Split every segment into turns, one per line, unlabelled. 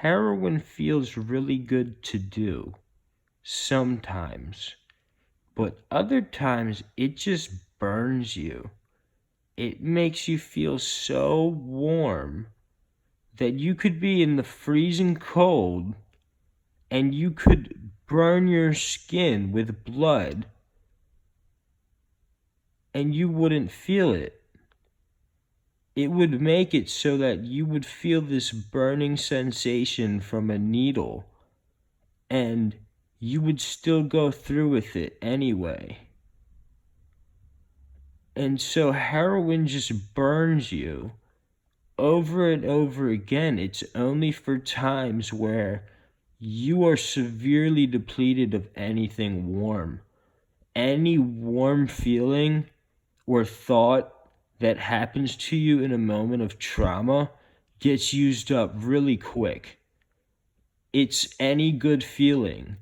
Heroin feels really good to do sometimes, but other times it just burns you. It makes you feel so warm that you could be in the freezing cold and you could burn your skin with blood and you wouldn't feel it. It would make it so that you would feel this burning sensation from a needle and you would still go through with it anyway. And so heroin just burns you over and over again. It's only for times where you are severely depleted of anything warm. Any warm feeling or thought that happens to you in a moment of trauma gets used up really quick. It's any good feeling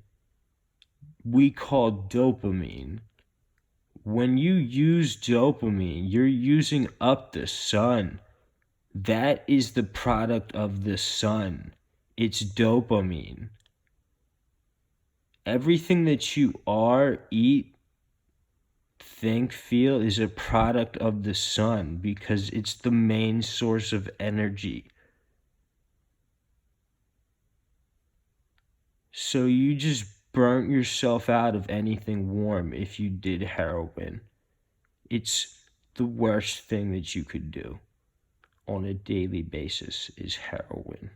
we call dopamine. When you use dopamine, you're using up the sun. That is the product of the sun. It's dopamine. Everything that you are, eat, think, feel is a product of the sun because it's the main source of energy. So you just burnt yourself out of anything warm if you did heroin. It's the worst thing that you could do on a daily basis is heroin.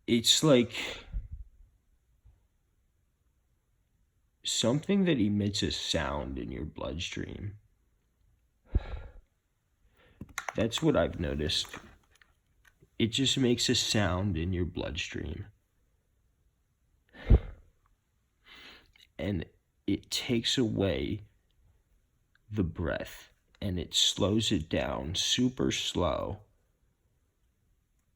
It's like something that emits a sound in your bloodstream. That's what I've noticed. It just makes a sound in your bloodstream. And it takes away the breath and it slows it down super slow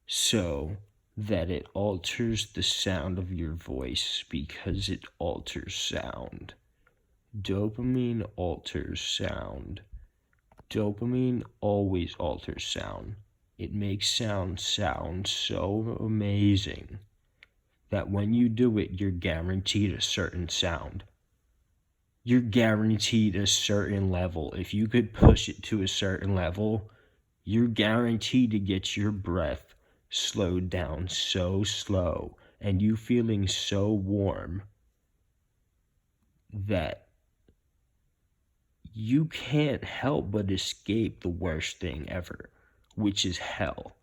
so that it alters the sound of your voice because it alters sound. Dopamine alters sound. Dopamine always alters sound. It makes sound so amazing that when you do it, you're guaranteed a certain sound. You're guaranteed a certain level. If you could push it to a certain level, you're guaranteed to get your breath slowed down so slow and you feeling so warm that you can't help but escape the worst thing ever, which is hell.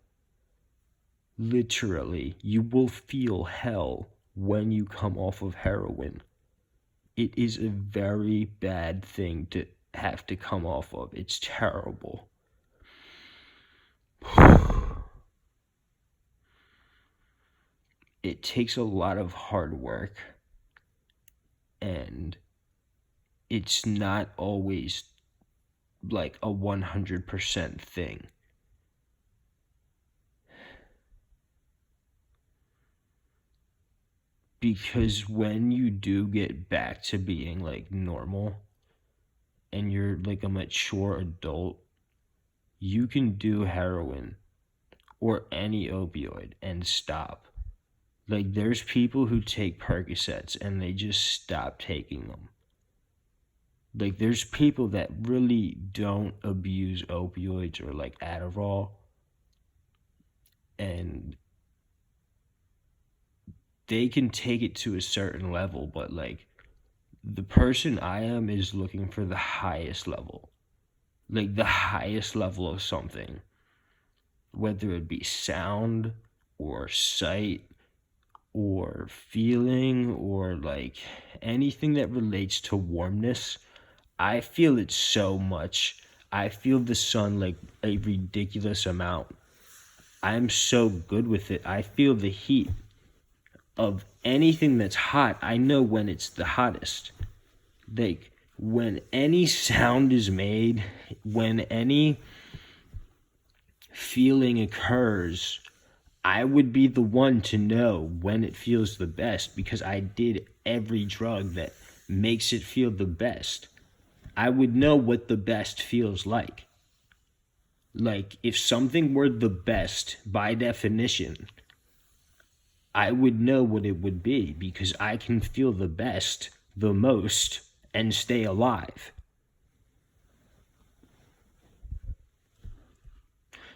Literally, you will feel hell when you come off of heroin. It is a very bad thing to have to come off of. It's terrible. It takes a lot of hard work, and it's not always like a 100% thing. Because when you do get back to being like normal and you're like a mature adult, you can do heroin or any opioid and stop. Like there's people who take Percocets and they just stop taking them. Like there's people that really don't abuse opioids or like Adderall, and they can take it to a certain level, but like the person I am is looking for the highest level. Like the highest level of something. Whether it be sound or sight or feeling or like anything that relates to warmness. I feel it so much. I feel the sun like a ridiculous amount. I'm so good with it. I feel the heat of anything that's hot. I know when it's the hottest. Like when any sound is made, when any feeling occurs, I would be the one to know when it feels the best because I did every drug that makes it feel the best. I would know what the best feels like. Like, if something were the best by definition, I would know what it would be because I can feel the best the most and stay alive.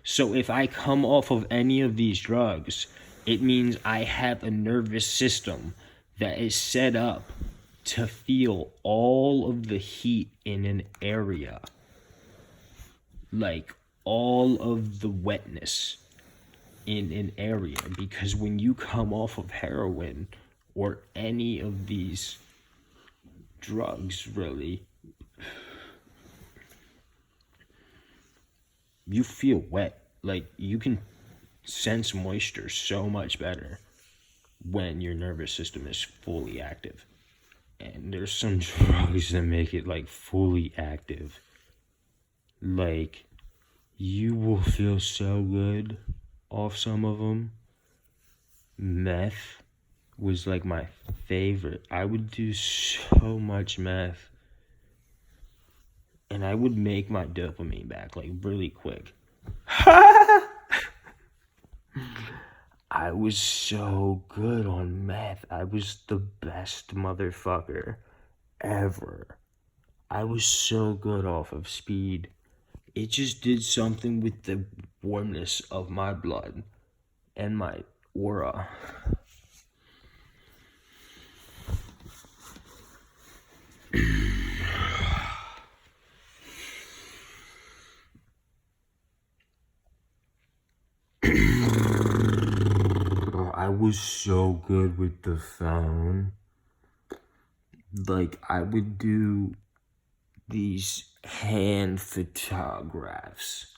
So if I come off of any of these drugs, it means I have a nervous system that is set up to feel all of the heat in an area, like all of the wetness in an area. Because when you come off of heroin or any of these drugs, really, you feel wet. Like, you can sense moisture so much better when your nervous system is fully active. And there's some drugs that make it like fully active. Like, you will feel so good off some of them. Meth was like my favorite. I would do so much meth. And I would make my dopamine back like really quick. I was so good on meth. I was the best motherfucker ever. I was so good off of speed. It just did something with the warmness of my blood and my aura. I was so good with the phone. Like, I would do these hand photographs,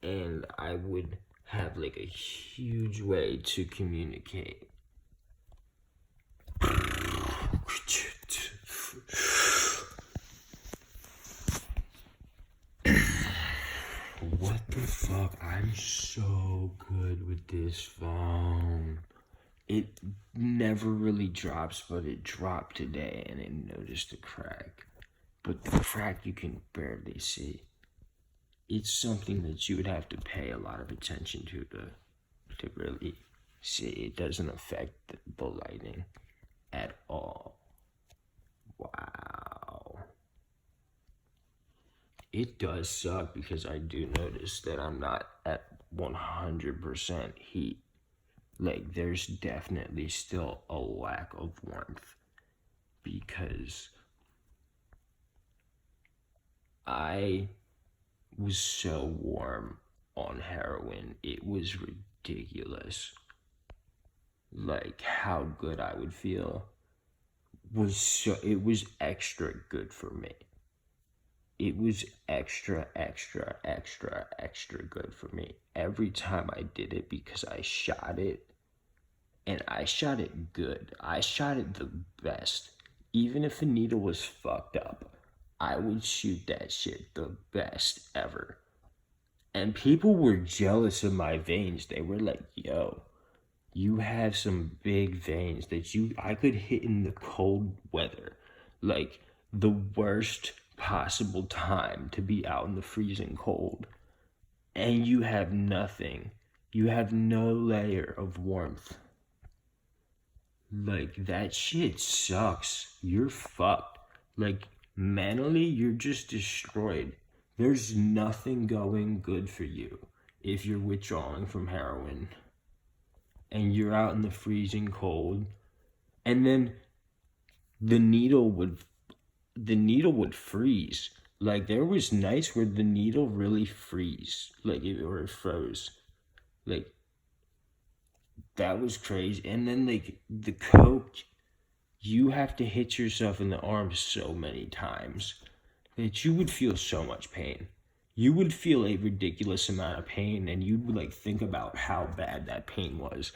and I would have like a huge way to communicate. What the fuck? I'm so good with this phone. It never really drops, but it dropped today and it noticed a crack. But the crack you can barely see. It's something that you would have to pay a lot of attention to really see. It doesn't affect the lighting at all. Wow. It does suck because I do notice that I'm not at 100% heat. Like, there's definitely still a lack of warmth because I was so warm on heroin. It was ridiculous. Like, how good I would feel it was extra good for me. It was extra good for me every time I did it because I shot it, and I shot it good. I shot it the best. Even if a needle was fucked up, I would shoot that shit the best ever. And people were jealous of my veins. They were like, yo, you have some big veins that I could hit in the cold weather. Like, the worst possible time to be out in the freezing cold, and you have nothing. You have no layer of warmth. Like, that shit sucks. You're fucked. Like, mentally, you're just destroyed. There's nothing going good for you if you're withdrawing from heroin and you're out in the freezing cold, and then the needle would freeze. Like, there was nights where the needle really freeze, like it froze. Like, that was crazy. And then like the coke, you have to hit yourself in the arm so many times that you would feel so much pain. You would feel a ridiculous amount of pain, and you'd like think about how bad that pain was,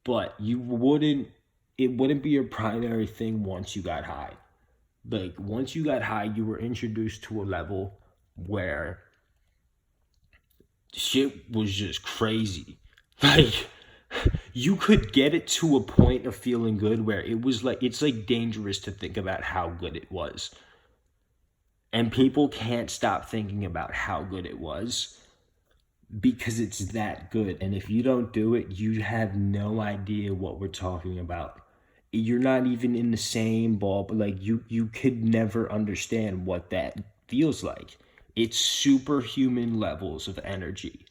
but it wouldn't be your primary thing once you got high. Like, once you got high, you were introduced to a level where shit was just crazy. Like, you could get it to a point of feeling good where it was like, it's like dangerous to think about how good it was. And people can't stop thinking about how good it was because it's that good. And if you don't do it, you have no idea what we're talking about. You're not even in the same ball, but like you could never understand what that feels like. It's superhuman levels of energy.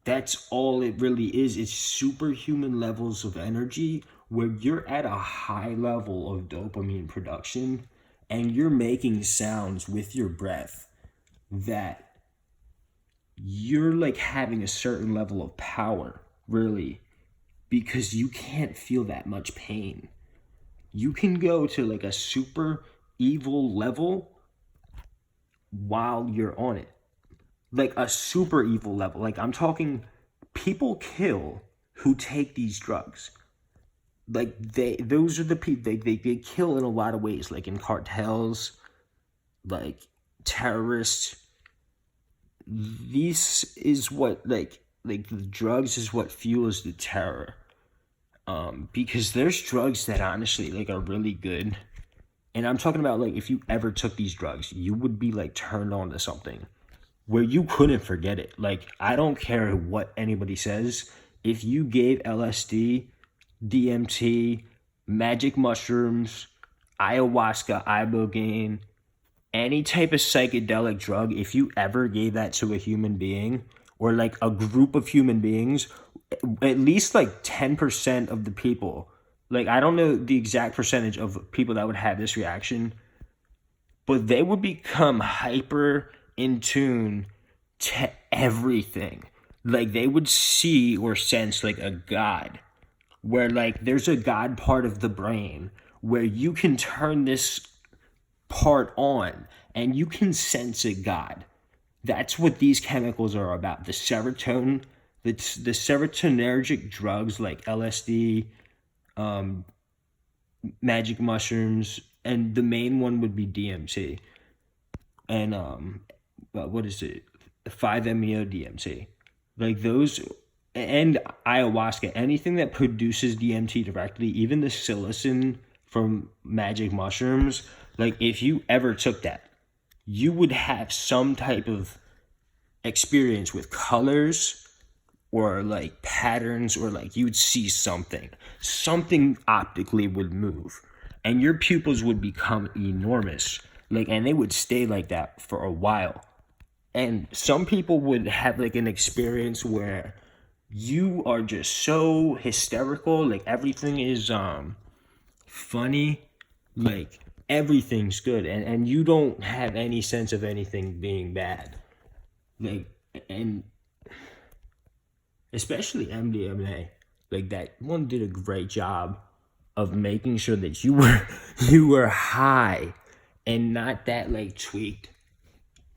That's all it really is. It's superhuman levels of energy where you're at a high level of dopamine production and you're making sounds with your breath that you're like having a certain level of power, really, because you can't feel that much pain. You can go to like a super evil level while you're on it. Like a super evil level. Like I'm talking people kill who take these drugs. Like those are the people they kill in a lot of ways, like in cartels, like terrorists. This is what like the drugs is what fuels the terror. Because there's drugs that honestly like are really good. And I'm talking about like if you ever took these drugs, you would be like turned on to something where you couldn't forget it. Like I don't care what anybody says. If you gave LSD, DMT, magic mushrooms, ayahuasca, ibogaine, any type of psychedelic drug, if you ever gave that to a human being or like a group of human beings, at least like 10% of the people, like I don't know the exact percentage of people that would have this reaction, but they would become hyper in tune to everything. Like they would see or sense like a god, where like there's a god part of the brain where you can turn this part on and you can sense a god. That's what these chemicals are about. The serotonin, the serotonergic drugs like LSD, um, magic mushrooms, and the main one would be DMT. And what is it? 5-MeO DMT. Like those and ayahuasca, anything that produces DMT directly, even the psilocin from magic mushrooms, like if you ever took that, you would have some type of experience with colors or like patterns or like you would see something optically would move and your pupils would become enormous, like, and they would stay like that for a while. And some people would have like an experience where you are just so hysterical, like everything is funny, like everything's good, and you don't have any sense of anything being bad, like, and especially MDMA, like that one did a great job of making sure that you were you were high and not that like tweaked,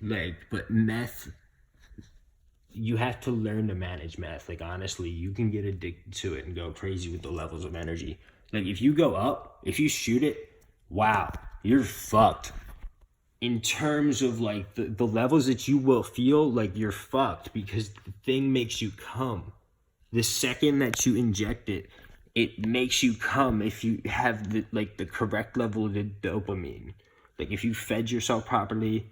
like, but meth, you have to learn to manage meth. Like honestly, you can get addicted to it and go crazy with the levels of energy. Like if you go up, if you shoot it, wow, you're fucked. In terms of like the levels that you will feel, like you're fucked because the thing makes you come. The second that you inject it, it makes you come if you have the like the correct level of the dopamine. Like if you fed yourself properly,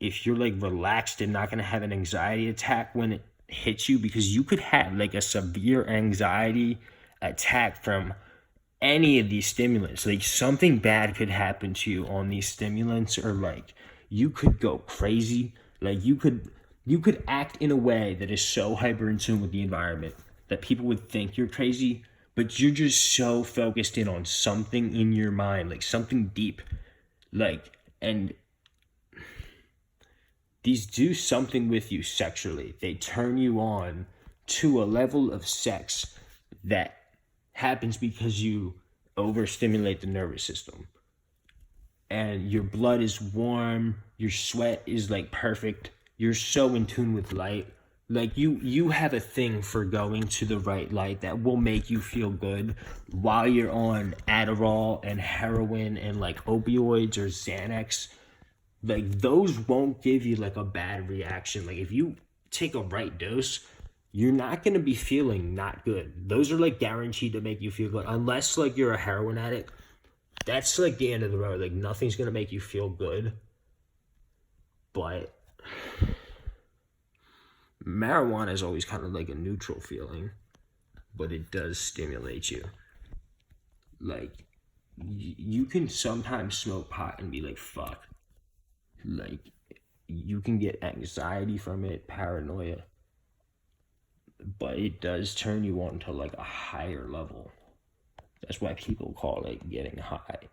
if you're like relaxed and not going to have an anxiety attack when it hits you, because you could have like a severe anxiety attack from any of these stimulants. Like something bad could happen to you on these stimulants, or like you could go crazy. Like you could act in a way that is so hyper in tune with the environment that people would think you're crazy, but you're just so focused in on something in your mind, like something deep, like, and these do something with you sexually. They turn you on to a level of sex that happens because you overstimulate the nervous system. And your blood is warm, your sweat is like perfect. You're so in tune with light. Like you have a thing for going to the right light that will make you feel good while you're on Adderall and heroin and like opioids or Xanax. Like those won't give you like a bad reaction. Like if you take a right dose, you're not going to be feeling not good. Those are like guaranteed to make you feel good, unless like you're a heroin addict. That's like the end of the road. Like nothing's going to make you feel good. But marijuana is always kind of like a neutral feeling, but it does stimulate you. Like, you can sometimes smoke pot and be like, fuck. Like, you can get anxiety from it, paranoia, but it does turn you on to like a higher level. That's why people call it getting high.